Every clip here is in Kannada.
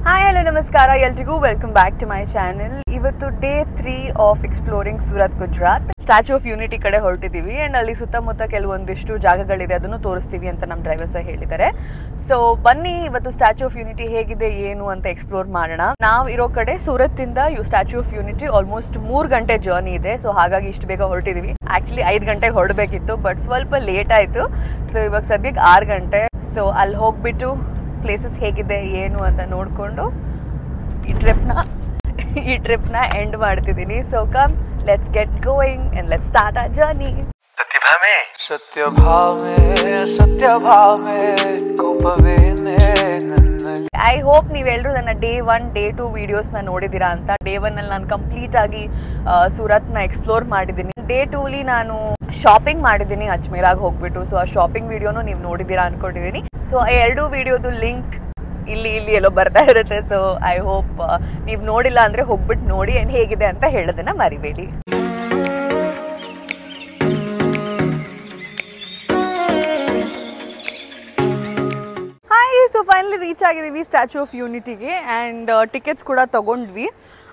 Hi, hello, namaskara. Yeltrigu, welcome back to my channel. Ivattu day 3 of exploring Surat, Gujarat. Statue of Unity kade ಹೊರಟಿದ್ದೀವಿ and ಅಲ್ಲಿ ಸುತ್ತಮುತ್ತ ಕೆಲವೊಂದಿಷ್ಟು ಜಾಗಗಳಿದೆ ಅದನ್ನು ತೋರಿಸ್ತೀವಿ ಅಂತ ನಮ್ಮ ಡ್ರೈವರ್ಸ್ ಹೇಳಿದ್ದಾರೆ. ಸೊ ಬನ್ನಿ ಇವತ್ತು ಸ್ಟ್ಯಾಚ್ಯೂ ಆಫ್ ಯೂನಿಟಿ ಹೇಗಿದೆ ಏನು ಅಂತ ಎಕ್ಸ್ಪ್ಲೋರ್ ಮಾಡೋಣ. ನಾವು ಇರೋ ಕಡೆ ಸೂರತ್ ಇಂದ ಸ್ಟ್ಯಾಚ್ಯೂ ಆಫ್ ಯೂನಿಟಿ ಆಲ್ಮೋಸ್ಟ್ 3 ಗಂಟೆ ಜರ್ನಿ ಇದೆ. ಸೊ ಹಾಗಾಗಿ ಇಷ್ಟು ಬೇಗ ಹೊರಟಿದ್ದೀವಿ. ಆಕ್ಚುಲಿ 5 ಗಂಟೆಗೆ ಹೊರಡಬೇಕಿತ್ತು ಬಟ್ ಸ್ವಲ್ಪ ಲೇಟ್ ಆಯಿತು. ಸೊ ಇವಾಗ ಸದ್ಯಕ್ಕೆ 6 ಗಂಟೆ. ಸೊ ಅಲ್ಲಿ ಹೋಗ್ಬಿಟ್ಟು ಪ್ಲೇಸಸ್ ಹೇಗಿದೆ ಏನು ಅಂತ ನೋಡಿಕೊಂಡು ಈ ಟ್ರಿಪ್ನ ಎಂಡ್ ಮಾಡ್ತಿದ್ದೀನಿ. So come let's get going and let's start hour journey. I hope ನೀವೆಲ್ಲರೂ ನನ್ನ ಡೇ 1 ಡೇ 2 ವಿಡಿಯೋಸ್ನ ನೋಡಿದ್ದೀರಾ ಅಂತ. ಡೇ 1 ಅಲ್ಲಿ ನಾನು ಕಂಪ್ಲೀಟ್ ಆಗಿ ಸೂರತ್ನ ಎಕ್ಸ್ಪ್ಲೋರ್ ಮಾಡಿದ್ದೀನಿ. ಡೇ 2 ನಾನು ಶಾಪಿಂಗ್ ಮಾಡಿದ್ದೀನಿ ಅಜ್ಮೇರಾಗಿ ಹೋಗ್ಬಿಟ್ಟು. ಸೊ ಆ ಶಾಪಿಂಗ್ ವಿಡಿಯೋನು ನೀವು ನೋಡಿದ್ದೀರಾ ಅನ್ಕೊಂಡಿದ್ದೀನಿ. ಸೊ ಆ 2 ವಿಡಿಯೋದು ಲಿಂಕ್ ಇಲ್ಲಿ ಎಲ್ಲೋ ಬರ್ತಾ ಇರುತ್ತೆ. ಸೊ ಐ ಹೋಪ್ ನೀವು ನೋಡಿಲ್ಲ ಅಂದರೆ ಹೋಗ್ಬಿಟ್ಟು ನೋಡಿ ಆ್ಯಂಡ್ ಹೇಗಿದೆ ಅಂತ ಹೇಳೋದನ್ನ ಮರಿಬೇಡಿ. ಹಾಯ್, ಸೊ ಫೈನಲಿ ರೀಚ್ ಆಗಿದ್ದೀವಿ ಸ್ಟ್ಯಾಚ್ಯೂ ಆಫ್ ಯೂನಿಟಿಗೆ ಆ್ಯಂಡ್ ಟಿಕೆಟ್ಸ್ ಕೂಡ ತೊಗೊಂಡ್ವಿ.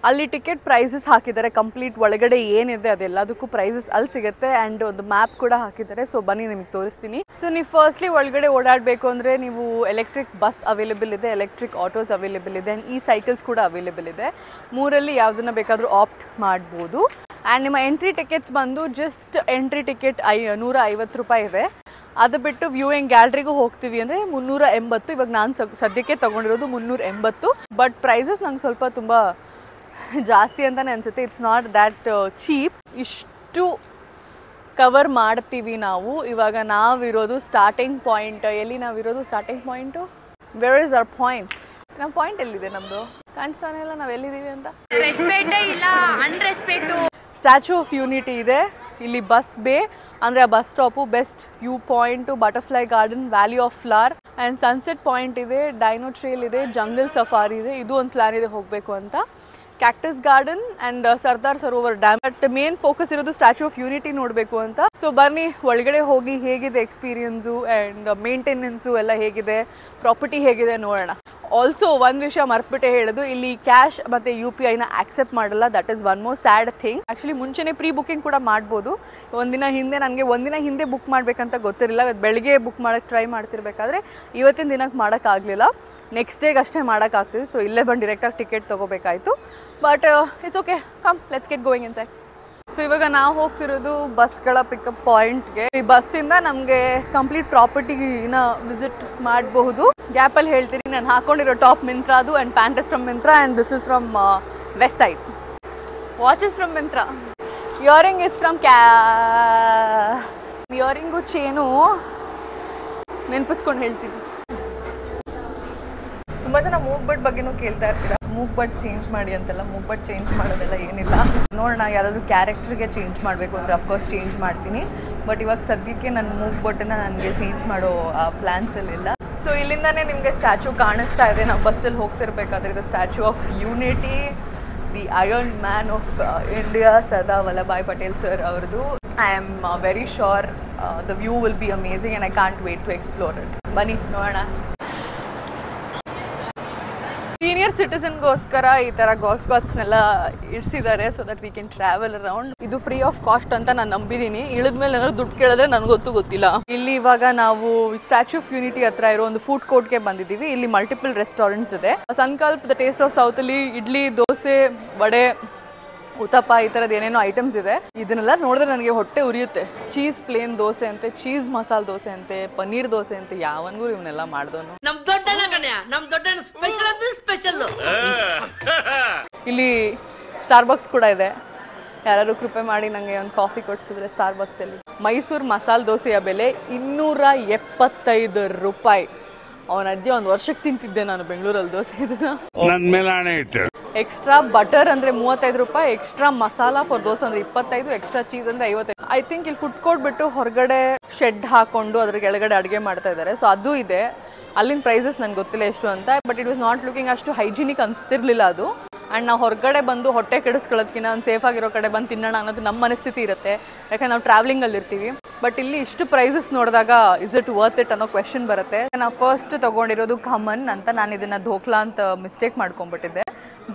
ಅಲ್ಲಿ ಟಿಕೆಟ್ ಪ್ರೈಸಸ್ ಹಾಕಿದ್ದಾರೆ, ಕಂಪ್ಲೀಟ್ ಒಳಗಡೆ ಏನಿದೆ ಅದೆಲ್ಲದಕ್ಕೂ ಪ್ರೈಸಸ್ ಅಲ್ಲಿ ಸಿಗುತ್ತೆ ಆ್ಯಂಡ್ ಒಂದು ಮ್ಯಾಪ್ ಕೂಡ ಹಾಕಿದ್ದಾರೆ. ಸೊ ಬನ್ನಿ ನಿಮಗೆ ತೋರಿಸ್ತೀನಿ. ಸೊ ನೀವು ಫಸ್ಟ್ಲಿ ಒಳಗಡೆ ಓಡಾಡಬೇಕು ಅಂದರೆ ನೀವು ಎಲೆಕ್ಟ್ರಿಕ್ ಬಸ್ ಅವೈಲೇಬಲ್ ಇದೆ, ಎಲೆಕ್ಟ್ರಿಕ್ ಆಟೋಸ್ ಅವೈಲೇಬಲ್ ಇದೆ ಆ್ಯಂಡ್ ಈ ಸೈಕಲ್ಸ್ ಕೂಡ ಅವೈಲೇಬಲ್ ಇದೆ. 3ರಲ್ಲಿ ಯಾವುದನ್ನ ಬೇಕಾದರೂ ಆಪ್ಟ್ ಮಾಡ್ಬೋದು. ಆ್ಯಂಡ್ ನಿಮ್ಮ ಎಂಟ್ರಿ ಟಿಕೆಟ್ಸ್ ಬಂದು ಜಸ್ಟ್ ಎಂಟ್ರಿ ಟಿಕೆಟ್ 150 ರೂಪಾಯಿ ಇದೆ. ಅದು ಬಿಟ್ಟು ವ್ಯೂಯಿಂಗ್ ಗ್ಯಾಲರಿಗೂ ಹೋಗ್ತೀವಿ ಅಂದರೆ 380. ಇವಾಗ ನಾನು ಸದ್ಯಕ್ಕೆ ತೊಗೊಂಡಿರೋದು 380. ಬಟ್ ಪ್ರೈಸಸ್ ನಂಗೆ ಸ್ವಲ್ಪ ತುಂಬ ಜಾಸ್ತಿ ಅಂತಲೇ ಅನಿಸುತ್ತೆ. It's not that cheap. ಇಷ್ಟು ಕವರ್ ಮಾಡ್ತೀವಿ ನಾವು. ಇವಾಗ ನಾವಿರೋದು ಸ್ಟಾರ್ಟಿಂಗ್ ಪಾಯಿಂಟ್. ಎಲ್ಲಿ ನಾವಿರೋದು starting point? Where is our point? ನಮ್ಮ ಪಾಯಿಂಟ್ ಎಲ್ಲಿದೆ? ನಮ್ಮದು ಕಾಣಿಸ್ತಾನೆ ಇಲ್ಲ ನಾವು ಎಲ್ಲಿದ್ದೀವಿ ಅಂತ. ಸ್ಟ್ಯಾಚ್ಯೂ ಆಫ್ ಯೂನಿಟಿ ಇದೆ, ಇಲ್ಲಿ ಬಸ್ ಬೇ ಅಂದರೆ ಆ bus stop, best view point, butterfly garden, valley of flower and sunset point ಇದೆ, ಡೈನೋ ಟ್ರೇಲ್ ಇದೆ, ಜಂಗಲ್ ಸಫಾರಿ ಇದೆ. ಇದು ಒಂದು ಪ್ಲಾನ್ ಇದೆ ಹೋಗಬೇಕು ಅಂತ. Cactus garden and Sardar Sarovar dam. But main focus ಇರೋದು ಸ್ಟ್ಯಾಚ್ಯೂ ಆಫ್ ಯೂನಿಟಿ ನೋಡಬೇಕು ಅಂತ. ಸೊ ಬನ್ನಿ ಒಳಗಡೆ ಹೋಗಿ ಹೇಗಿದೆ ಎಕ್ಸ್ಪೀರಿಯನ್ಸು ಆ್ಯಂಡ್ ಮೇಂಟೆನೆನ್ಸು ಎಲ್ಲ ಹೇಗಿದೆ, ಪ್ರಾಪರ್ಟಿ ಹೇಗಿದೆ ನೋಡೋಣ. ಆಲ್ಸೋ ಒಂದು ವಿಷಯ ಮರ್ತ್ಬಿಟ್ಟೆ ಹೇಳೋದು, ಇಲ್ಲಿ ಕ್ಯಾಶ್ ಮತ್ತು UPIನ ಆಕ್ಸೆಪ್ಟ್ ಮಾಡಲ್ಲ. That is one more sad thing. Actually ಮುಂಚೆನೇ ಪ್ರೀ ಬುಕ್ಕಿಂಗ್ ಕೂಡ ಮಾಡ್ಬೋದು. ಒಂದಿನ ಹಿಂದೆ ಬುಕ್ ಮಾಡಬೇಕಂತ ಗೊತ್ತಿರಲಿಲ್ಲ. ಬೆಳಗ್ಗೆ ಬುಕ್ ಮಾಡೋಕ್ಕೆ ಟ್ರೈ ಮಾಡ್ತಿರ್ಬೇಕಾದ್ರೆ ಇವತ್ತಿನ ದಿನಕ್ಕೆ ಮಾಡೋಕ್ಕಾಗಲಿಲ್ಲ. ನೆಕ್ಸ್ಟ್ ಡೇಗೆ ಅಷ್ಟೇ ಮಾಡೋಕ್ಕಾಗ್ತಿದೆ. ಸೊ ಇಲ್ಲೇ ಬಂದು ಡೈರೆಕ್ಟಾಗಿ ಟಿಕೆಟ್ ತೊಗೋಬೇಕಾಯಿತು. But it's okay, come let's get going inside. So ಇವಾಗ ನಾವು ಹೋಗ್ತಿರೋದು ಬಸ್ಗಳ ಪಿಕಪ್ ಪಾಯಿಂಟ್ಗೆ. ಈ ಬಸ್ಸಿಂದ ನಮಗೆ ಕಂಪ್ಲೀಟ್ ಪ್ರಾಪರ್ಟಿನ ವಿಸಿಟ್ ಮಾಡಬಹುದು. ಗ್ಯಾಪಲ್ಲಿ ಹೇಳ್ತೀನಿ, ನಾನು ಹಾಕೊಂಡಿರೋ ಟಾಪ್ ಮಿಂತ್ರಾದು and pant is from Myntra and this is from Westside. Watch is from Myntra, earring is from earring chain ನೆನಪಿಸ್ಕೊಂಡು ಹೇಳ್ತೀನಿ. ತುಂಬ ಜನ ಮೂಗ್ಬಟ್ ಬಗ್ಗೆನೂ ಕೇಳ್ತಾ ಇರ್ತೀರ. ಮೂಗ್ಬಟ್ ಚೇಂಜ್ ಮಾಡಿ ಅಂತೆಲ್ಲ. ಮೂಗ್ಬಟ್ ಚೇಂಜ್ ಮಾಡೋದೆಲ್ಲ ಏನಿಲ್ಲ. ನೋಡೋಣ, ಯಾವುದಾದ್ರೂ ಕ್ಯಾರೆಕ್ಟರ್ಗೆ ಚೇಂಜ್ ಮಾಡಬೇಕು ಅಂದರೆ ಅಫ್ಕೋರ್ಸ್ ಚೇಂಜ್ ಮಾಡ್ತೀನಿ. ಬಟ್ ಇವಾಗ ಸದ್ಯಕ್ಕೆ ನನ್ನ ಮೂಗ್ಬಟ್ಟನ್ನು ನನಗೆ ಚೇಂಜ್ ಮಾಡೋ ಪ್ಲ್ಯಾನ್ಸಲ್ಲಿಲ್ಲ. ಸೊ ಇಲ್ಲಿಂದನೇ ನಿಮಗೆ ಸ್ಟ್ಯಾಚ್ಯೂ ಕಾಣಿಸ್ತಾ ಇದೆ. ನಾವು ಬಸ್ಸಲ್ಲಿ ಹೋಗ್ತಿರ್ಬೇಕಾದ್ರೆ ಇದು Statue of Unity, the iron man of India, Sardar Vallabhbhai Patel sir ಅವ್ರದ್ದು. I am very sure the view will be amazing and I can't wait to explore it. ಬನ್ನಿ ನೋಡೋಣ. ಸೀನಿಯರ್ ಸಿಟಿಸನ್ಗೋಸ್ಕರ ಈ ಥರ ಗಾಲ್ಫ್ ಕಾರ್ಟ್ಸ್ನೆಲ್ಲ ಇರಿಸಿದ್ದಾರೆ so that we can travel around. ಇದು ಫ್ರೀ ಆಫ್ ಕಾಸ್ಟ್ ಅಂತ ನಾನು ನಂಬಿದ್ದೀನಿ. ಇಳಿದ್ಮೇಲೆ ಏನಾದ್ರು ದುಡ್ಡು ಕೇಳಿದ್ರೆ ನನಗೊತ್ತು ಗೊತ್ತಿಲ್ಲ. ಇಲ್ಲಿ ಇವಾಗ ನಾವು ಸ್ಟ್ಯಾಚ್ಯೂ ಆಫ್ ಯೂನಿಟಿ ಹತ್ರ ಇರೋ ಒಂದು ಫುಡ್ ಕೋರ್ಟ್ಗೆ ಬಂದಿದ್ದೀವಿ. ಇಲ್ಲಿ ಮಲ್ಟಿಪಲ್ ರೆಸ್ಟೋರೆಂಟ್ಸ್ ಇದೆ. ಸಂಕಲ್ಪ, ದ ಟೇಸ್ಟ್ ಆಫ್ ಸೌತಲ್ಲಿ ಇಡ್ಲಿ, ದೋಸೆ, ವಡೆ, ಉತ್ತಪ್ಪ, ಈ ಥರದ್ದು ಏನೇನೋ ಐಟಮ್ಸ್ ಇದೆ. ಇದನ್ನೆಲ್ಲ ನೋಡಿದ್ರೆ ನನಗೆ ಹೊಟ್ಟೆ ಉರಿಯುತ್ತೆ. ಚೀಸ್ ಪ್ಲೇನ್ ದೋಸೆ ಅಂತೆ, ಚೀಸ್ ಮಸಾಲೆ ದೋಸೆ ಅಂತೆ, ಪನ್ನೀರ್ ದೋಸೆ ಅಂತೆ, ಯಾವನ್ಗೂ ಇವನ್ನೆಲ್ಲ ಮಾಡಿದವನು. ಇಲ್ಲಿ ಸ್ಟಾರ್ಬಕ್ಸ್ ಕೂಡ ಇದೆ. ಯಾರು ಕೃಪೆ ಮಾಡಿ ನನಗೆ ಒಂದು ಕಾಫಿ ಕೊಡ್ಸಿದ್ರೆ ಸ್ಟಾರ್ಬಕ್ಸಲ್ಲಿ. ಮೈಸೂರು ಮಸಾಲೆ ದೋಸೆಯ ಬೆಲೆ 275 ರೂಪಾಯಿ. ಅವನ ಅಜ್ಜಿ 1 ವರ್ಷಕ್ಕೆ ತಿಂತಿದ್ದೆ ನಾನು ಬೆಂಗಳೂರಲ್ಲಿ ದೋಸೆ. ಇದನ್ನ ಎಕ್ಸ್ಟ್ರಾ ಬಟರ್ ಅಂದರೆ 35 ರೂಪಾಯಿ, ಎಕ್ಸ್ಟ್ರಾ ಮಸಾಲಾ ಫಾರ್ ದೋಸೆ ಅಂದರೆ 25, ಎಕ್ಸ್ಟ್ರಾ ಚೀಸ್ ಅಂದರೆ 55. ಐ ಥಿಂಕ್ ಇಲ್ಲಿ ಫುಡ್ ಕೋರ್ಟ್ ಬಿಟ್ಟು ಹೊರಗಡೆ ಶೆಡ್ ಹಾಕೊಂಡು ಅದ್ರ ಕೆಳಗಡೆ ಅಡುಗೆ ಮಾಡ್ತಾ ಇದ್ದಾರೆ. ಸೊ ಅದು ಇದೆ. ಅಲ್ಲಿನ ಪ್ರೈಸಸ್ ನನಗೆ ಗೊತ್ತಿಲ್ಲ ಎಷ್ಟು ಅಂತ. But it was not looking ಅಷ್ಟು ಹೈಜಿನಿಕ್ ಅನಿಸ್ತಿರ್ಲಿಲ್ಲ ಅದು. ಆ್ಯಂಡ್ ನಾವು ಹೊರಗಡೆ ಬಂದು ಹೊಟ್ಟೆ ಕೆಡಿಸ್ಕೊಳ್ಳೋದಕ್ಕಿಂತ ಒಂದು ಸೇಫಾಗಿರೋ ಕಡೆ ಬಂದು ತಿನ್ನೋಣ ಅನ್ನೋದು ನಮ್ಮ ಮನಸ್ಥಿತಿ ಇರುತ್ತೆ. ಯಾಕಂದ್ರೆ ನಾವು ಟ್ರಾವೆಲಿಂಗಲ್ಲಿರ್ತೀವಿ. ಬಟ್ ಇಲ್ಲಿ ಇಷ್ಟು ಪ್ರೈಸಸ್ ನೋಡಿದಾಗ ಇಸ್ ಇಟ್ ವರ್ತ್ ಇಟ್ ಅನ್ನೋ ಕ್ವೆಶನ್ ಬರುತ್ತೆ. ನಾವು ಫಸ್ಟ್ ತೊಗೊಂಡಿರೋದು ಖಮನ್ ಅಂತ. ನಾನು ಇದನ್ನು ಧೋಕ್ಲಾ ಅಂತ ಮಿಸ್ಟೇಕ್ ಮಾಡ್ಕೊಂಡ್ಬಿಟ್ಟಿದ್ದೆ.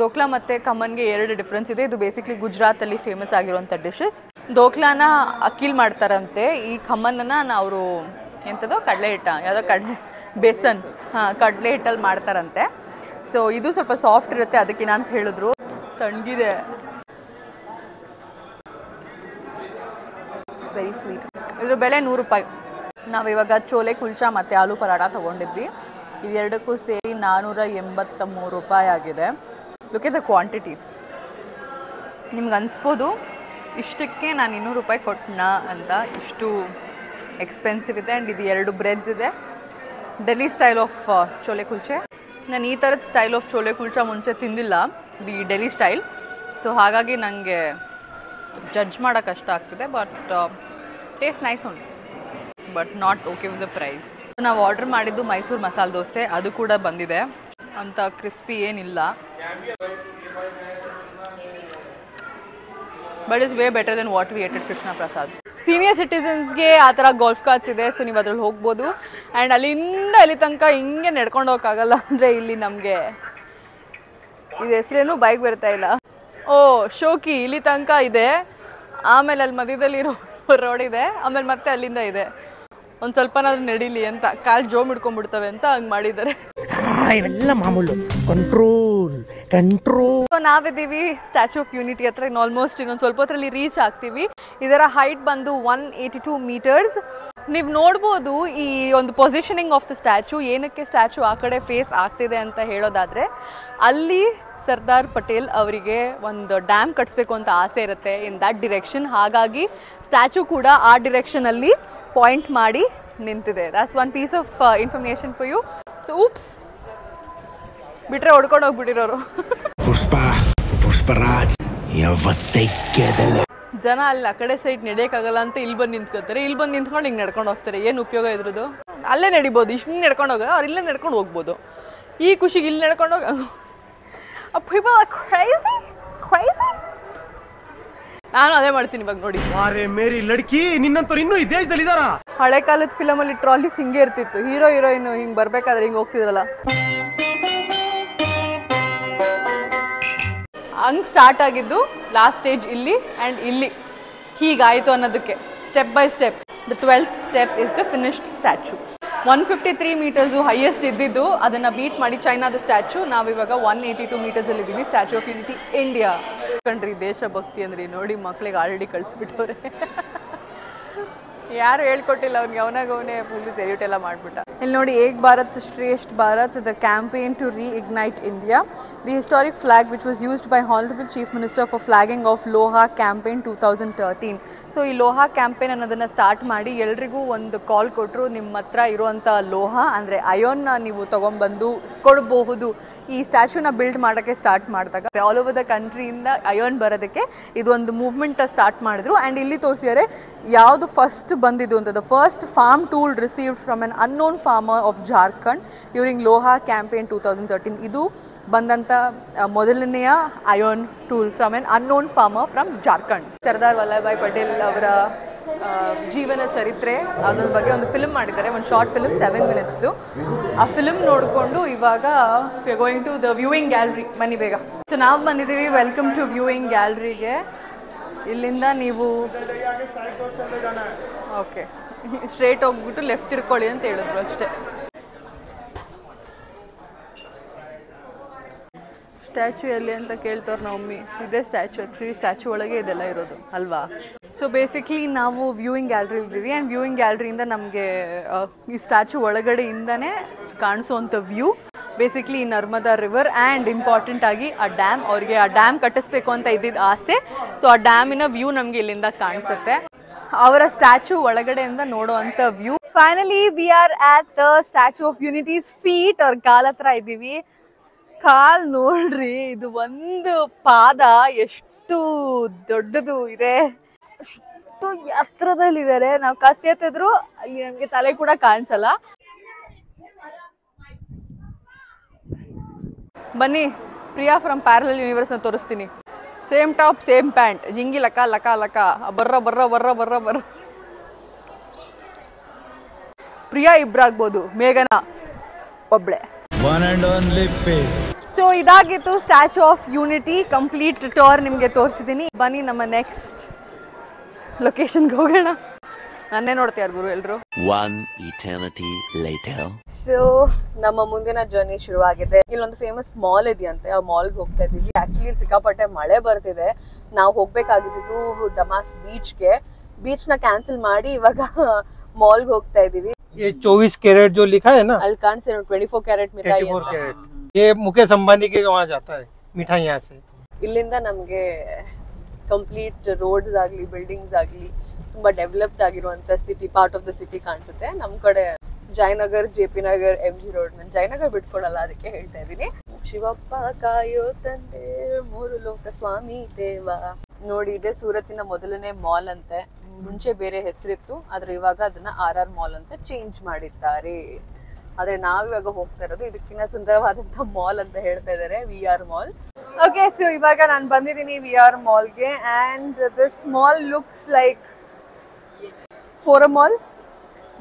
ಧೋಕ್ಲಾ ಮತ್ತು ಖಮನ್ಗೆ 2 ಡಿಫ್ರೆನ್ಸ್ ಇದೆ. ಇದು ಬೇಸಿಕ್ಲಿ ಗುಜರಾತಲ್ಲಿ ಫೇಮಸ್ ಆಗಿರುವಂಥ ಡಿಶಸ್. ಧೋಕ್ಲಾನ ಅಕ್ಕಿಲ್ ಮಾಡ್ತಾರಂತೆ, ಈ ಖಮನ್ನನ್ನು ಅವರು ಎಂಥದ್ದು ಕಡಲೆ ಹಿಟ್ಟ ಯಾವುದೋ ಬೇಸನ್ ಕಡಲೆ ಹಿಟ್ಟಲ್ಲಿ ಮಾಡ್ತಾರಂತೆ. ಸೊ ಇದು ಸ್ವಲ್ಪ ಸಾಫ್ಟ್ ಇರುತ್ತೆ ಅದಕ್ಕಿನ ಅಂತ ಹೇಳಿದ್ರು. ತಣ್ಣಗಿದೆ, ವೆರಿ ಸ್ವೀಟ್. ಇದ್ರ ಬೆಲೆ 100 ರೂಪಾಯಿ. ನಾವಿವಾಗ ಚೋಲೆ ಕುಲ್ಚಾ ಮತ್ತು ಆಲೂ ಪರಾಟ ತೊಗೊಂಡಿದ್ವಿ. ಇವೆರಡಕ್ಕೂ ಸೇರಿ 483 ರೂಪಾಯಿ ಆಗಿದೆ. Look at the quantity. ನಿಮ್ಗೆ ಅನಿಸ್ಬೋದು ಇಷ್ಟಕ್ಕೆ ನಾನು 200 ರೂಪಾಯಿ ಕೊಟ್ಟನಾ ಅಂತ. ಇಷ್ಟು ಎಕ್ಸ್ಪೆನ್ಸಿವ್ ಇದೆ. ಆ್ಯಂಡ್ ಇದು 2 ಬ್ರೆಡ್ಸ್ ಇದೆ. Delhi style of chole kulche. ನಾನು ಈ ಥರದ ಸ್ಟೈಲ್ ಆಫ್ ಚೋಲೆ ಕುಲ್ಚಾ ಮುಂಚೆ ತಿಂದಿಲ್ಲ, ದಿ ಡೆಲ್ಲಿ ಸ್ಟೈಲ್. ಸೊ ಹಾಗಾಗಿ ನನಗೆ ಜಡ್ಜ್ ಮಾಡೋಕ್ಕೆ ಕಷ್ಟ ಆಗ್ತಿದೆ. ಬಟ್ ಟೇಸ್ಟ್ ನೈಸ್ ಉಂಟು, but not okay with the price. ನಾವು ಆರ್ಡರ್ ಮಾಡಿದ್ದು ಮೈಸೂರು ಮಸಾಲೆ ದೋಸೆ, ಅದು ಕೂಡ ಬಂದಿದೆ. ಅಂತ ಕ್ರಿಸ್ಪಿ ಏನಿಲ್ಲ, but is way better than what we ate at Krishna Prasad. Senior ಸಿಟಿಸನ್ಸ್ಗೆ ಆ ಥರ ಗೋಲ್ಫ್ ಕಾರ್ಟ್ಸ್ ಇದೆ. ಸೊ ನೀವು ಅದ್ರಲ್ಲಿ ಹೋಗ್ಬೋದು. ಆ್ಯಂಡ್ ಅಲ್ಲಿಂದ ಅಲ್ಲಿ ತನಕ ಹಿಂಗೆ ನಡ್ಕೊಂಡು ಹೋಗೋಕ್ಕಾಗಲ್ಲ. ಅಂದರೆ ಇಲ್ಲಿ ನಮಗೆ ಇದು ಹೆಸರೇನು ಬೈಕ್ ಬರ್ತಾ ಇಲ್ಲ. ಓ ಶೋಕಿ ಇಲ್ಲಿ ತನಕ ಇದೆ. ಆಮೇಲೆ ಅಲ್ಲಿ ಮಧ್ಯದಲ್ಲಿ ಇರೋ ರೋಡ್ ಇದೆ. ಆಮೇಲೆ ಮತ್ತೆ ಅಲ್ಲಿಂದ ಇದೆ. ಒಂದು ಸ್ವಲ್ಪನಾದ್ರೂ ನಡೀಲಿ ಅಂತ ಕಾಲು ಜೋಮ್ ಹಿಡ್ಕೊಂಡ್ಬಿಡ್ತವೆ ಅಂತ ಹಂಗೆ ಮಾಡಿದ್ದಾರೆ. ಇವೆಲ್ಲ ಮಾಮೂಲು. Control control. ಸೊ ನಾವಿದ್ದೀವಿ ಸ್ಟ್ಯಾಚ್ಯೂ ಆಫ್ ಯೂನಿಟಿ ಹತ್ರ. ಆಲ್ಮೋಸ್ಟ್ ಇನ್ನೊಂದು ಸ್ವಲ್ಪ ಹೊತ್ತರಲ್ಲಿ ರೀಚ್ ಆಗ್ತೀವಿ. ಇದರ ಹೈಟ್ ಬಂದು 182 ಮೀಟರ್ಸ್. ನೀವು ನೋಡ್ಬೋದು ಈ ಒಂದು ಪೊಸಿಷನಿಂಗ್ ಆಫ್ ದ ಸ್ಟ್ಯಾಚ್ಯೂ. ಏನಕ್ಕೆ ಸ್ಟ್ಯಾಚ್ಯೂ ಆ ಕಡೆ ಫೇಸ್ ಆಗ್ತಿದೆ ಅಂತ ಹೇಳೋದಾದರೆ, ಅಲ್ಲಿ ಸರ್ದಾರ್ ಪಟೇಲ್ ಅವರಿಗೆ ಒಂದು ಡ್ಯಾಮ್ ಕಟ್ಸ್ಬೇಕು ಅಂತ ಆಸೆ ಇರುತ್ತೆ ಇನ್ ದ್ಯಾಟ್ ಡಿರೆಕ್ಷನ್. ಹಾಗಾಗಿ ಸ್ಟ್ಯಾಚ್ಯೂ ಕೂಡ ಆ ಡಿರೆಕ್ಷನಲ್ಲಿ ಪಾಯಿಂಟ್ ಮಾಡಿ ನಿಂತಿದೆ. That's one piece of information for you. So oops ಬಿಟ್ರೆ ಹೊಡ್ಕೊಂಡು ಹೋಗ್ಬಿಟ್ಟಿರೋರು. ಪುಷ್ಪರಾಜ್ ಜನ ಅಲ್ಲಿ ಆ ಕಡೆ ಸೈಡ್ ನಡೆಯೋಕ್ಕಾಗಲ್ಲ ಅಂತ ಇಲ್ಲಿ ಬಂದು ನಿಂತ್ಕೋತಾರೆ. ಇಲ್ಲಿ ಬಂದು ನಿಂತ್ಕೊಂಡು ಹಿಂಗೆ ನಡ್ಕೊಂಡು ಹೋಗ್ತಾರೆ. ಏನು ಉಪಯೋಗ ಇದ್ರದ್ದು? ಅಲ್ಲೇ ನಡಿಬೋದು. ಇಷ್ಟು ನಡ್ಕೊಂಡು ಹೋಗೋದು, ಅವ್ರು ಇಲ್ಲೇ ನಡ್ಕೊಂಡು ಹೋಗ್ಬೋದು. ಈ ಖುಷಿಗೆ ಇಲ್ಲಿ ನಡ್ಕೊಂಡು ಹೋಗ. People are crazy, crazy. ನಾನು ಅದೇ ಮಾಡ್ತೀನಿ ಇವಾಗ ನೋಡಿ. ಅರೆ ಮೇರಿ ಲಡ್ಕಿ, ನಿನ್ನಂತವ್ರು ಇನ್ನೂ ಈ ದೇಶದಲ್ಲಿ ಇದಾರ? ಹಳೆ ಕಾಲದ ಫಿಲಮಲ್ಲಿ ಟ್ರಾಲೀಸ್ ಹಿಂಗೆ ಇರ್ತಿತ್ತು. ಹೀರೋ ಹೀರೋಯಿನ್ ಹಿಂಗೆ ಬರ್ಬೇಕಾದ್ರೆ ಹಿಂಗೆ ಹೋಗ್ತಿದ್ರಲ್ಲ, ಹಂಗೆ ಸ್ಟಾರ್ಟ್ ಆಗಿದ್ದು ಲಾಸ್ಟ್ ಸ್ಟೇಜ್ ಇಲ್ಲಿ. ಆ್ಯಂಡ್ ಇಲ್ಲಿ ಹೀಗಾಯಿತು ಅನ್ನೋದಕ್ಕೆ step by step. The 12th step is the finished statue. 153 metres highest ಇದ್ದಿದ್ದು, ಅದನ್ನು ಬೀಟ್ ಮಾಡಿ ಚೈನಾದ ಸ್ಟ್ಯಾಚ್ಯೂ. ನಾವಿವಾಗ 182 ಮೀಟರ್ಸಲ್ಲಿ ಇದ್ದೀವಿ. Statue of Unity India. Country ದೇಶಭಕ್ತಿ ಅಂದ್ರಿ ನೋಡಿ, ಮಕ್ಳಿಗೆ ಆಲ್ರೆಡಿ ಕಳಿಸ್ಬಿಟ್ಟವ್ರೆ. ಯಾರು ಹೇಳ್ಕೊಟ್ಟಿಲ್ಲ ಅವ್ನಿಗೆ, ಅವನಾಗವನೇ ಫುಲ್ ಸೆಲ್ಯೂಟ್ ಎಲ್ಲ ಮಾಡಿಬಿಟ್ಟ. ಇಲ್ಲಿ ನೋಡಿ, Ek Bharat Shreshtha Bharat, the campaign to reignite India. The historic flag which was used by honourable chief minister for flagging of Loha campaign 2013. So ಈ ಲೋಹಾ ಕ್ಯಾಂಪೇನ್ ಅನ್ನೋದನ್ನು ಸ್ಟಾರ್ಟ್ ಮಾಡಿ ಎಲ್ರಿಗೂ ಒಂದು ಕಾಲ್ ಕೊಟ್ಟರು. ನಿಮ್ಮ ಹತ್ರ ಇರುವಂಥ ಲೋಹ ಅಂದರೆ ಅಯೋನ್ನ ನೀವು ತೊಗೊಂಬಂದು ಕೊಡಬಹುದು. ಈ ಸ್ಟ್ಯಾಚ್ಯೂನ ಬಿಲ್ಡ್ ಮಾಡೋಕ್ಕೆ ಸ್ಟಾರ್ಟ್ ಮಾಡಿದಾಗ ಆಲ್ ಓವರ್ ದ ಕಂಟ್ರಿಯಿಂದ ಅಯೋನ್ ಬರೋದಕ್ಕೆ ಇದೊಂದು ಮೂವ್ಮೆಂಟ್ ಸ್ಟಾರ್ಟ್ ಮಾಡಿದ್ರು. ಆ್ಯಂಡ್ ಇಲ್ಲಿ ತೋರಿಸಿದರೆ ಯಾವುದು ಫಸ್ಟ್ ಬಂದಿದ್ದು ಅಂತ. The first farm tool received from an unknown farmer of Jharkhand during Loha campaign 2013. ಇದು ಬಂದಂಥ ಮೊದಲನೆಯ iron tool from an unknown farmer from Jharkhand. Sardar Vallabhbhai Patel ಅವರ ಜೀವನ ಚರಿತ್ರೆ ಅದ್ರ ಬಗ್ಗೆ ಒಂದು ಫಿಲ್ಮ್ ಮಾಡಿದ್ದಾರೆ, ಒಂದು ಶಾರ್ಟ್ ಫಿಲ್ಮ್ 7 minutesದು. ಆ ಫಿಲ್ಮ್ ನೋಡಿಕೊಂಡು ಇವಾಗ we are going to the viewing gallery. ಬನ್ನಿ ಬೇಗ. ಸೊ ನಾವು ಬಂದಿದ್ದೀವಿ ವೆಲ್ಕಮ್ ಟು ವ್ಯೂಯಿಂಗ್ ಗ್ಯಾಲರಿಗೆ. ಇಲ್ಲಿಂದ ನೀವು ಓಕೆ ಸ್ಟ್ರೇಟ್ ಹೋಗ್ಬಿಟ್ಟು ಲೆಫ್ಟ್ ತಿರ್ಕೊಳ್ಳಿ ಅಂತ ಹೇಳಿದ್ರು ಅಷ್ಟೇ. ಸ್ಟ್ಯಾಚ್ಯೂ ಎಲ್ಲಿ ಅಂತ ಕೇಳ್ತವ್ರು ನಮ್ಮಿ. ಇದೇ ಸ್ಟ್ಯಾಚ್ಯೂ. ಆ್ಯಕ್ಚುಲಿ ಸ್ಟ್ಯಾಚ್ಯೂ ಒಳಗೆ ಇದೆಲ್ಲ ಇರೋದು ಅಲ್ವಾ. ಸೊ ಬೇಸಿಕ್ಲಿ ನಾವು ವ್ಯೂಯಿಂಗ್ ಗ್ಯಾಲರಿ ಇದ್ದೀವಿ. ಆ್ಯಂಡ್ ವ್ಯೂಯಿಂಗ್ ಗ್ಯಾಲರಿಯಿಂದ ನಮಗೆ ಈ ಸ್ಟ್ಯಾಚ್ಯೂ ಒಳಗಡೆಯಿಂದನೇ ಕಾಣಿಸೋವಂಥ ವ್ಯೂ ಬೇಸಿಕ್ಲಿ ಈ ನರ್ಮದಾ ರಿವರ್. ಆ್ಯಂಡ್ ಇಂಪಾರ್ಟೆಂಟ್ ಆಗಿ ಆ ಡ್ಯಾಮ್, ಅವರಿಗೆ ಆ ಡ್ಯಾಮ್ ಕಟ್ಟಿಸ್ಬೇಕು ಅಂತ ಇದ್ದಿದ್ದು ಆಸೆ. ಸೊ ಆ ಡ್ಯಾಮಿನ ವ್ಯೂ ನಮಗೆ ಇಲ್ಲಿಂದ ಕಾಣಿಸುತ್ತೆ. ಅವರ ಸ್ಟ್ಯಾಚ್ಯೂ ಒಳಗಡೆಯಿಂದ ನೋಡೋ ಅಂಥ view. Finally we are at the Statue of Unity's feet. ಅವ್ರ ಕಾಲ್ ಹತ್ರ ಇದ್ದೀವಿ. ಕಾಲ್ ನೋಡ್ರಿ, ಇದು ಒಂದು ಪಾದ ಎಷ್ಟು ದೊಡ್ಡದು ಇದೆ, ಅಷ್ಟು ಎತ್ತರದಲ್ಲಿದ್ದಾರೆ. ನಾವು ಕತ್ತಿ ಎತ್ತಿದ್ರು ಅಲ್ಲಿ ನಮಗೆ ತಲೆ ಕೂಡ ಕಾಣಿಸಲ್ಲ. ಬನ್ನಿ, ಪ್ರಿಯಾ ಫ್ರಮ್ ಪ್ಯಾರಲಲ್ ಯೂನಿವರ್ಸ್ನ ತೋರಿಸ್ತೀನಿ. Same top same pant, Jingi ಲಕ ಲಕ ಲಕ ಬರ್ರ ಬರ್ರ ಬರ್ರ ಬರ್ರ ಬರ್ರ. ಪ್ರಿಯಾ ಇಬ್ರಾಗ್ಬೋದು, ಮೇಘನ ಒಬ್ಳೆ. ಸೊ ಇದಾಗಿತ್ತು statue of unity complete tour ನಿಮಗೆ ತೋರಿಸಿದ್ದೀನಿ. ಬನ್ನಿ ನಮ್ಮ ನೆಕ್ಸ್ಟ್ ಲೊಕೇಶನ್ಗೆ ಹೋಗೋಣ. ನನ್ನೇ ನೋಡ್ತೀಯಾರ ಗುರು ಎಲ್ರು. ಸೊ ನಮ್ಮ ಮುಂದಿನ ಜರ್ನಿ ಶುರುವಾಗಿದೆ. ಇಲ್ಲೊಂದು ಫೇಮಸ್ ಮಾಲ್ ಇದೆಯಂತೆ, ಆ ಮಾಲ್ಗೆ ಹೋಗ್ತಾ ಇದ್ದೀವಿ. ಆಕ್ಚುಲಿ ಸಿಕ್ಕಾಪಟ್ಟೆ ಮಳೆ ಬರ್ತಿದೆ. ನಾವು ಹೋಗ್ಬೇಕಾಗಿದ್ದು ಡಮಾಸ್ ಬೀಚ್ಗೆ. ಬೀಚ್ ನ ಕ್ಯಾನ್ಸಲ್ ಮಾಡಿ ಇವಾಗ ಮಾಲ್ಗೆ ಹೋಗ್ತಾ ಇದೀವಿ. ये 24 कैरेट जो लिखा है ना, ಅಲ್ಲಿ ಕಾಣಿಸ್ತಿದೆ 24 ಕ್ಯಾರೆಟ್ ಮಿಠಾಯಿ. 24 कैरेट ये मुकेश अंबानी के वहाँ जाता है मिठाई यहाँ से. ಇಲ್ಲಿಂದ ನಮಗೆ ಕಂಪ್ಲೀಟ್ ರೋಡ್ಸ್ ಆಗಲಿ ಬಿಲ್ಡಿಂಗ್ಸ್ ಆಗಲಿ ತುಂಬಾ ಡೆವಲಪ್ಡ್ ಆಗಿರುವಂತ city, part of the city ಕಾಣಿಸುತ್ತೆ. ನಮ್ ಕಡೆ Jayanagar, JP Nagar, MG road. ನಾನು ಜಯನಗರ್ ಬಿಟ್ಕೊಡಲ್ಲ, ಅದಕ್ಕೆ ಹೇಳ್ತಾ ಇದ್ದೀನಿ. ಶಿವಪ್ಪ ಕಾಯೋ ತಂದೆ ಮೂರು ಲೋಕ ಸ್ವಾಮಿ ದೇವ. ನೋಡಿ, ಇದೆ ಸೂರತ್ತಿನ ಮೊದಲನೇ ಮಾಲ್ ಅಂತೆ. ಮುಂಚೆ ಬೇರೆ ಹೆಸರಿತ್ತು, ಆದ್ರೆ ಇವಾಗ ಅದನ್ನ RR ಮಾಲ್ ಅಂತ ಚೇಂಜ್ ಮಾಡಿದ್ದಾರೆ. ಆದ್ರೆ ನಾವಿವಾಗ ಹೋಗ್ತಾ ಇರೋದು ಇದಕ್ಕಿಂತ ಸುಂದರವಾದಂತ ಮಾಲ್ ಅಂತ ಹೇಳ್ತಾ ಇದ್ದಾರೆ, VR ಮಾಲ್. ಓಕೆ, ಸೊ ಇವಾಗ ನಾನು ಬಂದಿದ್ದೀನಿ VR ಮಾಲ್ಗೆ. And this mall looks like Forum mall.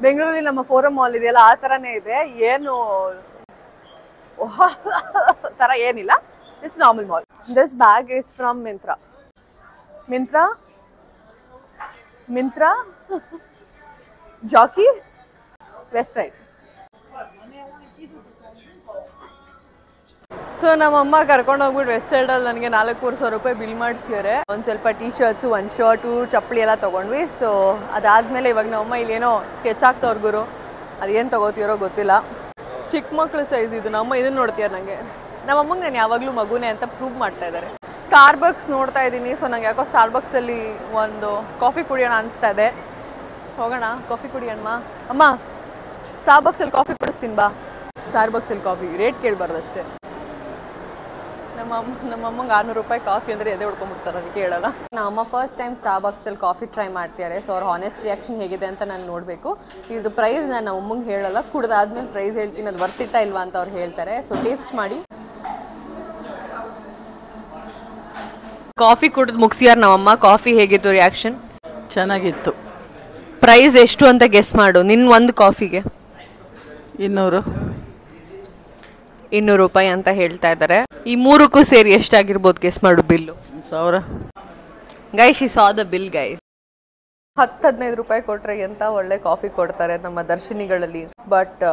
ಬೆಂಗಳೂರಲ್ಲಿ ನಮ್ಮ ಫೋರಮ್ ಮಾಲ್ ಇದೆಯಲ್ಲ, ಆ ಥರನೇ ಇದೆ. ಏನು ಥರ ಏನಿಲ್ಲ, it's normal mall. This bag is from Myntra. Jockey Westside. So ನಮ್ಮಮ್ಮ ಕರ್ಕೊಂಡು ಹೋಗ್ಬಿಟ್ಟು ವೆಸ್ಟ್ ಸೈಡಲ್ಲಿ ನನಗೆ 4,400 ರೂಪಾಯಿ ಬಿಲ್ ಮಾಡಿಸಿದ್ದಾರೆ. ಒಂದು ಸ್ವಲ್ಪ ಟೀ ಶರ್ಟ್ಸು, ಒಂದು ಶರ್ಟು, ಚಪ್ಪಲಿ ಎಲ್ಲ ತೊಗೊಂಡ್ವಿ. ಸೊ ಅದಾದಮೇಲೆ ಇವಾಗ ನಮ್ಮಮ್ಮ ಇಲ್ಲೇನೋ ಸ್ಕೆಚ್ ಆಗ್ತವ್ರ ಗುರು, ಅದೇನು ತೊಗೋತೀರೋ ಗೊತ್ತಿಲ್ಲ. ಚಿಕ್ಕ ಮಕ್ಳು ಸೈಜ್ ಇದು. ನಮ್ಮಮ್ಮ ಇದನ್ನು ನೋಡ್ತೀರ ನನಗೆ. ನಮ್ಮಮ್ಮಗೆ ನಾನು ಯಾವಾಗಲೂ ಮಗುನೇ ಅಂತ ಪ್ರೂವ್ ಮಾಡ್ತಾ ಇದ್ದಾರೆ. ಸ್ಟಾರ್ಬಕ್ಸ್ ನೋಡ್ತಾ ಇದ್ದೀನಿ. ಸೊ ನಂಗೆ ಯಾಕೋ ಸ್ಟಾರ್ಬಕ್ಸಲ್ಲಿ ಒಂದು ಕಾಫಿ ಕುಡಿಯೋಣ ಅನಿಸ್ತಾ ಇದೆ. ಹೋಗೋಣ, ಕಾಫಿ ಕುಡಿಯೋಣ. ಅಮ್ಮ, ಸ್ಟಾರ್ಬಕ್ಸಲ್ಲಿ ಕಾಫಿ ಕುಡಿಸ್ತೀನಿ ಬಾ. ಸ್ಟಾರ್ಬಕ್ಸಲ್ಲಿ ಕಾಫಿ ರೇಟ್ ಕೇಳಬಾರ್ದು ಅಷ್ಟೇ. ನಮ್ಮಮ್ಮಂಗೆ 600 ರೂಪಾಯಿ ಕಾಫಿ ಅಂದರೆ ಎದೆ ಹೊಡ್ಕೊಂಡ್ಬಿಡ್ತಾರೆ, ಅದಕ್ಕೆ ಹೇಳಲ್ಲ. ನಮ್ಮಮ್ಮ ಫಸ್ಟ್ ಟೈಮ್ ಸ್ಟಾರ್ಬಕ್ಸಲ್ಲಿ ಕಾಫಿ ಟ್ರೈ ಮಾಡ್ತಿದ್ದಾರೆ. ಸೊ ಅವ್ರ ಹಾನೆಸ್ಟ್ ರಿಯಾಕ್ಷನ್ ಹೇಗಿದೆ ಅಂತ ನಾನು ನೋಡಬೇಕು. ಇದ್ರ ಪ್ರೈಸ್ ನಾನು ನಮ್ಮಮ್ಮಂಗೆ ಹೇಳಲ್ಲ, ಕುಡ್ದಾದ್ಮೇಲೆ ಪ್ರೈಸ್ ಹೇಳ್ತೀನಿ, ಅದು ವರ್ತಿಟ್ಟ ಇಲ್ವಾ ಅಂತ ಅವ್ರು ಹೇಳ್ತಾರೆ. ಸೊ ಟೇಸ್ಟ್ ಮಾಡಿ. ಕಾಫಿ ಕುಡಿದು ಮುಗಿಸಿಯಾರ ನಮ್ಮಮ್ಮ. ಕಾಫಿ ಹೇಗಿತ್ತು ರಿಯಾಕ್ಷನ್? ಚೆನ್ನಾಗಿತ್ತು. ಪ್ರೈಸ್ ಎಷ್ಟು ಅಂತ ಗೆಸ್ ಮಾಡು. ನಿನ್ನ ಒಂದು ಕಾಫಿಗೆ 200 ರೂಪಾಯಿ ಅಂತ ಹೇಳ್ತಾ ಇದ್ದಾರೆ. ಈ ಮೂರಕ್ಕೂ ಸೇರಿ ಎಷ್ಟಾಗಿರ್ಬೋದು ಗೆಸ್ ಮಾಡು ಬಿಲ್ಲು. 1000. ಗೈಸ್, ಈ ಸಾ ದ ಬಿಲ್ ಗೈಸ್. 10-15 ರೂಪಾಯಿ ಕೊಟ್ರೆ ಎಂತ ಒಳ್ಳೆ ಕಾಫಿ ಕೊಡ್ತಾರೆ ನಮ್ಮ ದರ್ಶಿನಿಗಳಲ್ಲಿ. ಬಟ್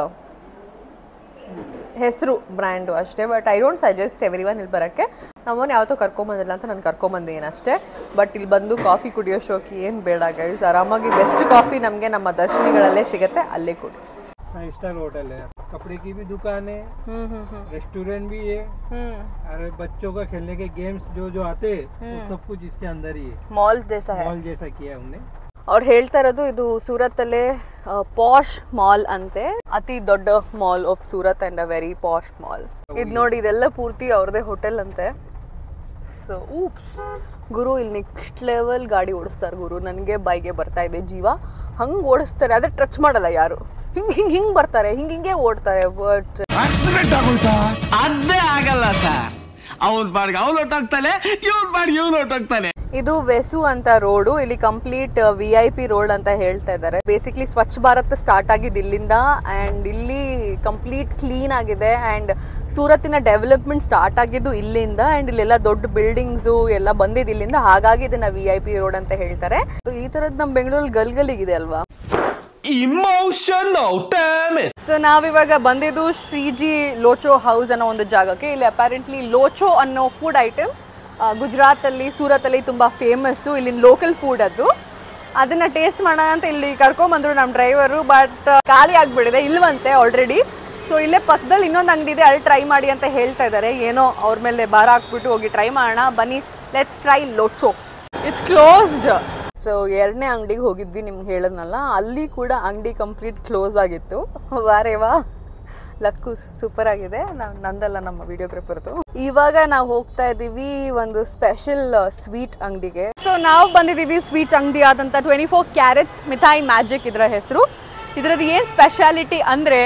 ಹೆಸರು ಬ್ರ್ಯಾಂಡು ಅಷ್ಟೇ. But I don't suggest every one ಇಲ್ಲಿ ಬರೋಕ್ಕೆ. ನಮ್ಮನ್ನು ಯಾವತ್ತೂ ಕರ್ಕೊಂಬಂದಿಲ್ಲ ಅಂತ ನಾನು ಕರ್ಕೊಂಬಂದೇನು ಅಷ್ಟೇ. ಬಟ್ ಇಲ್ಲಿ ಬಂದು ಕಾಫಿ ಕುಡಿಯೋ ಶೋಕಿ ಏನು ಬೇಡ ಗೈಸ್. ಆರಾಮಾಗಿ ಬೆಸ್ಟ್ ಕಾಫಿ ನಮಗೆ ನಮ್ಮ ದರ್ಶಿನಿಗಳಲ್ಲೇ ಸಿಗುತ್ತೆ, ಅಲ್ಲೇ ಕುಡಿ. 5 स्टार होटल है, कपड़े की भी दुकान है, रेस्टोरेंट भी है, और बच्चों का खेलने के गेम्स जो आते हैं वो सब कुछ इसके अंदर ही है. Mall ಜೈಸಾ high. मॉल जैसा किया है हमने. ಅವ್ರು ಹೇಳ್ತಾ ಇರೋದು ಇದು ಸೂರತ್ತಲ್ಲೇ ಪಾಶ್ ಮಾಲ್ ಅಂತೆ. ಅತಿ ದೊಡ್ಡ mall of Surat and a very posh mall. ಇದು ನೋಡಿ, ಇದೆಲ್ಲ ಪೂರ್ತಿ ಅವ್ರದೇ ಹೋಟೆಲ್ ಅಂತೆ. ಸೊ ಗುರು ಇಲ್ಲಿ ನೆಕ್ಸ್ಟ್ ಲೆವೆಲ್ ಗಾಡಿ ಓಡಿಸ್ತಾರೆ ಗುರು. ನನಗೆ ಬೈಗೆ ಬರ್ತಾ ಇದೆ ಜೀವ. ಹಂಗೆ ಓಡಿಸ್ತಾರೆ, ಅದೇ ಟಚ್ ಮಾಡಲ್ಲ ಯಾರು. ಹಿಂಗೆ ಬರ್ತಾರೆ, ಹಿಂಗೆ ಓಡ್ತಾರೆ. But accident ಆಗೋಯ್ತಾ? ಅದೇ ಆಗಲ್ಲ ಸರ್. ಅವ್ನ ಬಾಡಿಗೆ ಅವ್ನು ಹೊಟ್ಟೋಗ್ತಾನೆ, ಇವನ್ ಬಾಡಿಗೆ ಇವನು ಹೊಟ್ಟೋಗ್ತಾನೆ. ಇದು ವೆಸು ಅಂತ ರೋಡು. ಇಲ್ಲಿ ಕಂಪ್ಲೀಟ್ VIP ರೋಡ್ ಅಂತ ಹೇಳ್ತಾ ಇದ್ದಾರೆ. ಬೇಸಿಕ್ಲಿ ಸ್ವಚ್ಛ ಭಾರತ್ ಸ್ಟಾರ್ಟ್ ಆಗಿದ್ದು ಇಲ್ಲಿಂದ. ಆ್ಯಂಡ್ ಇಲ್ಲಿ ಕಂಪ್ಲೀಟ್ ಕ್ಲೀನ್ ಆಗಿದೆ. ಆ್ಯಂಡ್ ಸೂರತ್ತಿನ ಡೆವಲಪ್ಮೆಂಟ್ ಸ್ಟಾರ್ಟ್ ಆಗಿದ್ದು ಇಲ್ಲಿಂದ. ಆ್ಯಂಡ್ ಇಲ್ಲೆಲ್ಲ ದೊಡ್ಡ ಬಿಲ್ಡಿಂಗ್ಸು ಎಲ್ಲ ಬಂದಿದ್ದು ಇಲ್ಲಿಂದ. ಹಾಗಾಗಿ ಇದನ್ನ VIP ರೋಡ್ ಅಂತ ಹೇಳ್ತಾರೆ. ಈ ಥರದ್ದು ನಮ್ಮ ಬೆಂಗಳೂರಲ್ಲಿ ಗಲ್ಗಲಿಗಿದೆ ಅಲ್ವಾ. Emotional dam it. ಸೊ ನಾವಿವಾಗ ಬಂದಿದ್ದು ಶ್ರೀಜಿ ಲೋಚೋ ಹೌಸ್ ಅನ್ನೋ ಒಂದು ಜಾಗಕ್ಕೆ. ಇಲ್ಲಿ ಅಪ್ಯಾರೆಂಟ್ಲಿ ಲೋಚೋ ಅನ್ನೋ ಫುಡ್ ಐಟಮ್ ಗುಜರಾತಲ್ಲಿ, ಸೂರತ್ತಲ್ಲಿ ತುಂಬ ಫೇಮಸ್ಸು. ಇಲ್ಲಿನ ಲೋಕಲ್ ಫುಡ್ ಅದು. ಅದನ್ನು ಟೇಸ್ಟ್ ಮಾಡೋಣ ಅಂತ ಇಲ್ಲಿ ಕರ್ಕೊಂಬಂದರು ನಮ್ಮ ಡ್ರೈವರು. ಬಟ್ ಖಾಲಿ ಆಗಿಬಿಟ್ಟಿದೆ, ಇಲ್ವಂತೆ ಆಲ್ರೆಡಿ. ಸೊ ಇಲ್ಲೇ ಪಕ್ಕದಲ್ಲಿ ಇನ್ನೊಂದು ಅಂಗಡಿ ಇದೆ, ಅಲ್ಲಿ ಟ್ರೈ ಮಾಡಿ ಅಂತ ಹೇಳ್ತಾ ಇದ್ದಾರೆ. ಏನೋ ಅವ್ರ ಮೇಲೆ ಭಾರ ಹಾಕ್ಬಿಟ್ಟು ಹೋಗಿ ಟ್ರೈ ಮಾಡೋಣ ಬನ್ನಿ. Let's try locho. It's closed. So 2ನೇ ಅಂಗಡಿಗೆ ಹೋಗಿದ್ವಿ, ನಿಮ್ಗೆ ಹೇಳದ್ನಲ್ಲ. ಅಲ್ಲಿ ಕೂಡ ಅಂಗಡಿ ಕಂಪ್ಲೀಟ್ ಕ್ಲೋಸ್ ಆಗಿತ್ತು. ವಾರೇವಾ, ಲಕ್ಕು ಸೂಪರ್ ಆಗಿದೆ. ನಂದಲ್ಲ, ನಮ್ಮ ವಿಡಿಯೋಗ್ರಾಫರ್ದು. ಇವಾಗ ನಾವು ಹೋಗ್ತಾ ಇದ್ದೀವಿ ಒಂದು ಸ್ಪೆಷಲ್ ಸ್ವೀಟ್ ಅಂಗಡಿಗೆ. ಸೊ ನಾವು ಬಂದಿದ್ದೀವಿ ಸ್ವೀಟ್ ಅಂಗಡಿ ಆದಂಥ 24 ಕ್ಯಾರೆಟ್ಸ್ ಮಿಠಾಯಿ ಮ್ಯಾಜಿಕ್ ಇದರ ಹೆಸರು. ಇದರದ್ದು ಏನು ಸ್ಪೆಷಾಲಿಟಿ ಅಂದರೆ,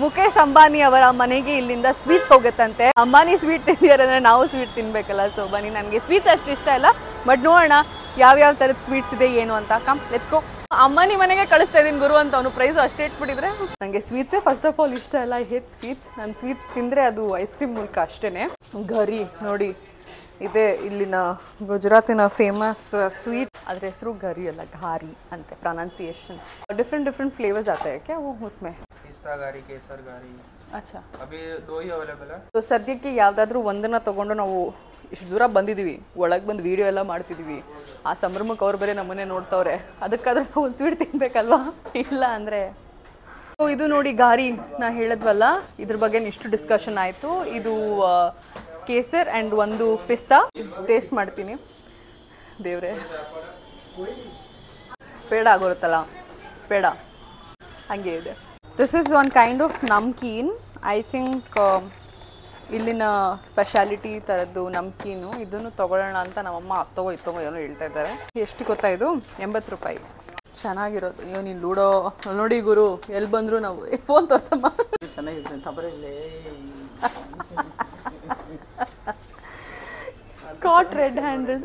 ಮುಖೇಶ್ ಅಂಬಾನಿ ಅವರ ಮನೆಗೆ ಇಲ್ಲಿಂದ ಸ್ವೀಟ್ಸ್ ಹೋಗುತ್ತಂತೆ. ಅಂಬಾನಿ ಸ್ವೀಟ್ ತಿಂದಿಯಾರಂದ್ರೆ ನಾವು ಸ್ವೀಟ್ ತಿನ್ಬೇಕಲ್ಲ. ಸೊ ಬನ್ನಿ, ನನಗೆ ಸ್ವೀಟ್ಸ್ ಅಷ್ಟು ಇಷ್ಟ ಇಲ್ಲ, ಬಟ್ ನೋಡೋಣ ಯಾವ್ಯಾವ ಥರದ ಸ್ವೀಟ್ಸ್ ಇದೆ ಏನು ಅಂತ. Come let's go. ಅಮ್ಮನಿ ಮನೆಗೆ ಕಳಿಸ್ತಾ ಇದೀನಿ ಗುರು ಅಂತ ಅವನು ಪ್ರೈಸ್ ಅಷ್ಟೇ ಇಟ್ಬಿಟ್ಟಿದ್ರೆ. ನನಗೆ ಸ್ವೀಟ್ಸೇ ಫಸ್ಟ್ ಆಫ್ ಆಲ್ ಇಷ್ಟ ಇಲ್ಲ. I hate sweets. ನಾನು ಸ್ವೀಟ್ಸ್ ತಿಂದರೆ ಅದು ಐಸ್ ಕ್ರೀಮ್ ಮೂಲಕ ಅಷ್ಟೇ. ಗರಿ ನೋಡಿ, ಇದೇ ಇಲ್ಲಿನ ಗುಜರಾತಿನ ಫೇಮಸ್ ಸ್ವೀಟ್. ಅದ್ರ ಹೆಸರು ಗರಿ ಅಲ್ಲ, ಘಾರಿ ಅಂತೆ ಪ್ರೊನೌನ್ಸಿಯೇಷನ್. ಡಿಫ್ರೆಂಟ್ ಫ್ಲೇवर्स आते हैं क्या वो उसमें? पिस्ता गारी, केसर गारी. अच्छा, अभी 2 ही अवेलेबल है. ಸೊ ಸದ್ಯಕ್ಕೆ ಯಾವುದಾದ್ರೂ ಒಂದನ್ನು ತೊಗೊಂಡು ನಾವು ಇಷ್ಟು ದೂರ ಬಂದಿದ್ದೀವಿ, ಒಳಗೆ ಬಂದು ವೀಡಿಯೋ ಎಲ್ಲ ಮಾಡ್ತಿದ್ದೀವಿ. ಆ ಸಂಭ್ರಮಕ್ಕೆ ಅವ್ರು ಬೇರೆ ನಮ್ಮನ್ನೇ ನೋಡ್ತವ್ರೆ. ಅದಕ್ಕಾದ್ರೂ ನಾವು ಒಂದು ಸ್ವೀಟ್ ತಿನ್ಬೇಕಲ್ವಾ? ಇಲ್ಲ ಅಂದರೆ ಸೊ ಇದು ನೋಡಿ ಗಾರಿ, ನಾ ಹೇಳಿದ್ವಲ್ಲ ಇದ್ರ ಬಗ್ಗೆ ಇಷ್ಟು ಡಿಸ್ಕಷನ್ ಆಯಿತು. ಇದು ಕೇಸರ್ ಆ್ಯಂಡ್ ಒಂದು ಪಿಸ್ತಾ. ಟೇಸ್ಟ್ ಮಾಡ್ತೀನಿ. ದೇವ್ರೆ, ಪೇಡ ಆಗೋರುತ್ತಲ್ಲ, ಪೇಡ ಹಾಗೆ ಇದೆ. This is one kind of namkeen. I think ಇಲ್ಲಿನ ಸ್ಪೆಷಾಲಿಟಿ ಥರದ್ದು ನಮ್ಕೀನು. ಇದನ್ನು ತೊಗೊಳ್ಳೋಣ ಅಂತ ನಮ್ಮಮ್ಮ ತಗೋ ಏನೋ ಹೇಳ್ತಾ ಇದ್ದಾರೆ. ಎಷ್ಟು ಗೊತ್ತಾ ಇದು? 80 ರೂಪಾಯಿ. ಚೆನ್ನಾಗಿರೋದು. ಅಯ್ಯೋ ನೀನು ಲೂಡೋ ನೋಡಿ ಗುರು, ಎಲ್ಲಿ ಬಂದರು ನಾವು. ಫೋನ್ ತೋರ್ಸಮ್ಮ. ಚೆನ್ನಾಗಿದೆ ತಬರಲ್ಲಿ. ಕಾಟ್ ರೆಡ್ ಹ್ಯಾಂಡೆಡ್.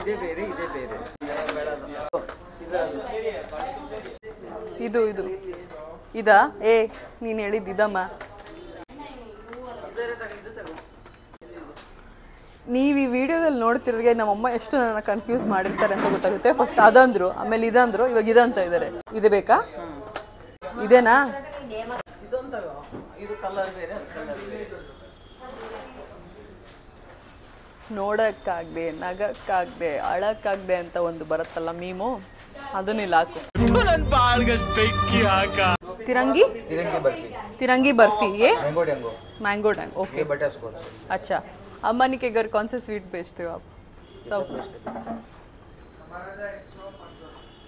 ಇದೇ ಬೇರೆ, ಇದೇ ಬೇರೆ. ಇದು ಇದಾ? ಏ ನೀನು ಹೇಳಿದ್ದು ಇದಮ್ಮ. ನೀವು ಈ ವಿಡಿಯೋದಲ್ಲಿ ನೋಡ್ತಿರೋಗೆ ನಮ್ಮಮ್ಮ ಎಷ್ಟು ನನ್ನ ಕನ್ಫ್ಯೂಸ್ ಮಾಡಿರ್ತಾರೆ ಅಂತ ಗೊತ್ತಾಗುತ್ತೆ. ಫಸ್ಟ್ ಅದಂದ್ರು, ಆಮೇಲೆ ಇದಂದ್ರು, ಇವಾಗ ಇದಂತ ಇದ್ದಾರೆ. ಇದು ಬೇಕಾ? ಇದೇನಾ? ನೋಡಕ್ಕಾಗದೆ, ನಗಕ್ಕಾಗದೆ, ಅಳಕ್ಕಾಗದೆ ಅಂತ ಒಂದು ಬರುತ್ತಲ್ಲ ಮೀಮು, ಅದನ್ನ ಇಲ್ಲಿ ಹಾಕು. तिरंगी बर्फी. तिरंगी बर्फी ये मैंगो टैंगो. Okay, butterscotch. अच्छा. अम्मानी के घर कौन से स्वीट बेचते हो आप? सब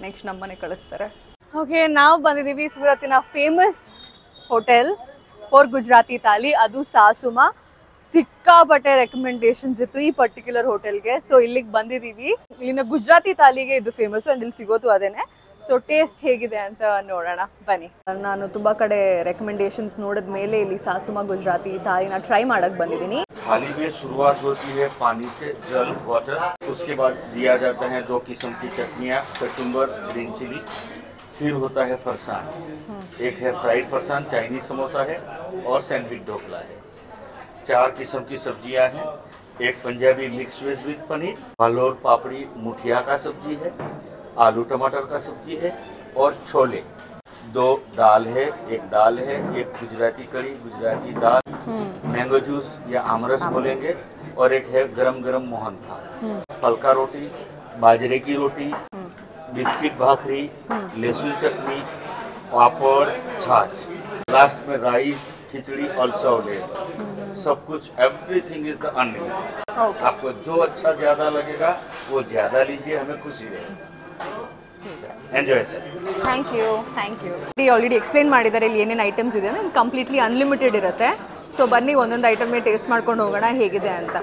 ನೆಕ್ಸ್ಟ್ ನಮ್ಮನೆ ಕಳಿಸ್ತಾರೆ. ಓಕೆ, ನಾವು ಬಂದಿದ್ದೀವಿ ಸೂರತ್ತಿನ famous hotel for Gujarati thali, ಅದು ಸಾಸುಮಾ. ಸಿಕ್ಕಾಪಟ್ಟೆ ರೆಕಮೆಂಡೇಶನ್ಸ್ ಇತ್ತು ಈ ಪರ್ಟಿಕ್ಯುಲರ್ ಹೋಟೆಲ್ಗೆ. ಸೊ ಇಲ್ಲಿಗೆ ಬಂದಿದ್ದೀವಿ. ಇಲ್ಲಿನ ಗುಜರಾತಿ ಥಾಲಿಗೆ ಇದು ಫೇಮಸ್ ಆ್ಯಂಡ್ ಇಲ್ಲಿ ಸಿಗೋದು ಅದೇನೆ. ಸೊ ಟೇಸ್ಟ್ ಹೇಗಿದೆ ಅಂತ ನೋಡೋಣ ಬನ್ನಿ. ನಾನು ತುಂಬ ಕಡೆ ರೆಕಮೆಂಡೇಶನ್ಸ್ ನೋಡಿದ ಮೇಲೆ ಇಲ್ಲಿ ಸಾಸುಮಾ ಗುಜರಾತಿ ಥಾಲಿನ ಟ್ರೈ ಮಾಡಕ್ಕೆ ಬಂದಿದ್ದೀನಿ. थाली में शुरुआत होती है पानी से, जल वाटर. उसके बाद दिया जाता है 2 किस्म की चटनियाँ, कचुम्बर, ग्रीन चिली. फिर होता है फरसान. एक है फ्राइड फरसान, चाइनीज समोसा है, और सैंडविच ढोकला है. 4 किस्म की सब्जियां हैं. एक Punjabi mix veg with paneer, valor papdi मुठिया का सब्जी है, आलू टमाटर का सब्जी है, और छोले. 2 दाल है, एक दाल है, एक गुजराती कड़ी, गुजराती दाल, मैंगो जूस या आमरस बोलेंगे, और एक है गरम गरम मोहन थाल. फलका रोटी, बाजरे की रोटी, बिस्किट भाखरी, लहसुन चटनी, पापड़, छाछ. लास्ट में राइस, खिचड़ी और सौलेट. सब कुछ, एवरीथिंग इज द अनलिमिटेड. आपको जो अच्छा ज्यादा लगेगा वो ज्यादा लीजिए, हमें खुशी रहे. Enjoy sir. Thank you. Already explain ಮಾಡಿದ್ದಾರೆ ಇಲ್ಲಿ ಏನೇನು ಐಟಮ್ಸ್ ಇದೆ. ಕಂಪ್ಲೀಟ್ಲಿ ಅನ್ಲಿಮಿಟೆಡ್ ಇರುತ್ತೆ. ಸೊ ಬನ್ನಿ ಒಂದೊಂದು ಐಟಮ್ಗೆ ಟೇಸ್ಟ್ ಮಾಡ್ಕೊಂಡು ಹೋಗೋಣ ಹೇಗಿದೆ ಅಂತ.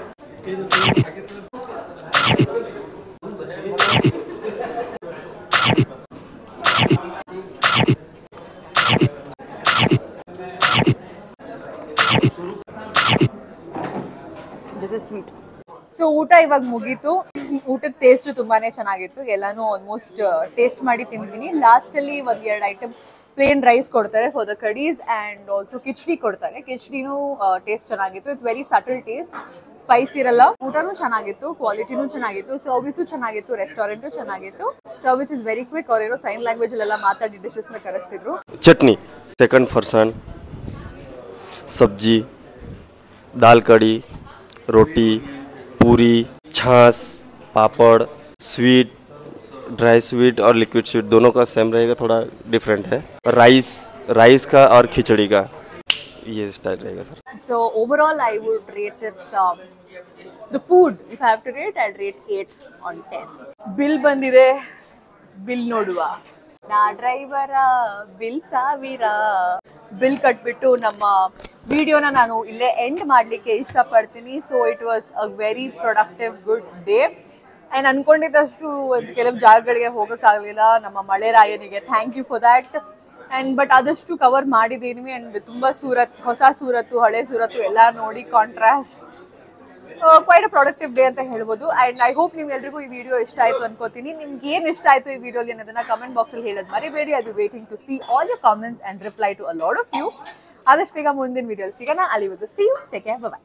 This is sweet. ಸೊ ಊಟ ಇವಾಗ ಮುಗೀತು. ಊಟದ ಟೇಸ್ಟು ತುಂಬಾ ಚೆನ್ನಾಗಿತ್ತು. ಎಲ್ಲನೂ ಆಲ್ಮೋಸ್ಟ್ ಟೇಸ್ಟ್ ಮಾಡಿ ತಿಂತೀನಿ. ಲಾಸ್ಟಲ್ಲಿ 1-2 ಐಟಮ್ ಪ್ಲೇನ್ ರೈಸ್ ಕೊಡ್ತಾರೆ for the kadhis, and also khichdi ಕೊಡ್ತಾರೆ. ಕಿಚಡಿನೂ ಟೇಸ್ಟ್ ಚೆನ್ನಾಗಿತ್ತು. It's very subtle taste, spice ಇರಲ್ಲ. ಊಟನೂ ಚೆನ್ನಾಗಿತ್ತು, ಕ್ವಾಲಿಟಿನೂ ಚೆನ್ನಾಗಿತ್ತು, ಸರ್ವಿಸು ಚೆನ್ನಾಗಿತ್ತು, ರೆಸ್ಟೋರೆಂಟು ಚೆನ್ನಾಗಿತ್ತು. Service is very quick. ಅವರೇನೋ ಸೈನ್ ಲ್ಯಾಂಗ್ವೇಜಲ್ಲೆಲ್ಲ ಮಾತಾಡಿ ಡಿಶಸ್ನ ಕರೆಸ್ತಿದ್ರು. चटनी, सेकंड फरसान, सब्जी, दाल कड़ी, रोटी, पूरी, छाछ, पापड़, स्वीट, ड्राई स्वीट और लिक्विड स्वीट दोनों का सेम रहेगा, थोड़ा डिफरेंट है. राइस का और खिचड़ी का ये स्टाइल रहेगा sir. So overall I would rate it the food, if I have to rate, I'd rate 8 on 10. Bill ಬಂದಿದೆ, ಬಿಲ್ ನೋಡುವ. ನಾ ಡ್ರೈವರ ಬಿಲ್ ಸಾವಿರ. ಬಿಲ್ ಕಟ್ಬಿಟ್ಟು ನಮ್ಮ ವಿಡಿಯೋನ ನಾನು ಇಲ್ಲೇ ಎಂಡ್ ಮಾಡಲಿಕ್ಕೆ ಇಷ್ಟಪಡ್ತೀನಿ. So it was a very productive good day. And ಅಂದ್ಕೊಂಡಿದ್ದಷ್ಟು ಒಂದು ಕೆಲವು ಜಾಗಗಳಿಗೆ ಹೋಗೋಕ್ಕಾಗಲಿಲ್ಲ. ನಮ್ಮ ಮಳೆರಾಯನಿಗೆ thank you for that. And but ಆದಷ್ಟು ಕವರ್ ಮಾಡಿದ್ದೀನಿ. ಆ್ಯಂಡ್ ತುಂಬ ಹೊಸ ಸೂರತ್ತು, ಹಳೆ ಸೂರತ್ತು ಎಲ್ಲ ನೋಡಿ contrast quite a productive day ಅಂತ ಹೇಳ್ಬೋದು. ಅಂಡ್ ಐ ಹೋಪ್ ನಿಮ್ಗೆಲ್ರಿಗೂ ಈ ವಿಡಿಯೋ ಇಷ್ಟ ಆಯ್ತು ಅನ್ಕೋತೀನಿ. ನಿಮ್ಗೆ ಏನ್ ಇಷ್ಟ ಆಯ್ತು ಈ ವಿಡಿಯೋಲಿ ಅನ್ನೋದನ್ನ ಕಮೆಂಟ್ ಬಾಕ್ಸ್ ಅಲ್ಲಿ ಹೇಳೋದು ಮರಿಬೇಡಿ. I be waiting to see all your comments and reply to a lot of you. ಆದಷ್ಟು ಬೇಗ ಮುಂದಿನ ವಿಡಿಯೋ ಸಿಗೋಣ. ಅಲ್ಲಿವರೆಗೂ see you, take care, bye by.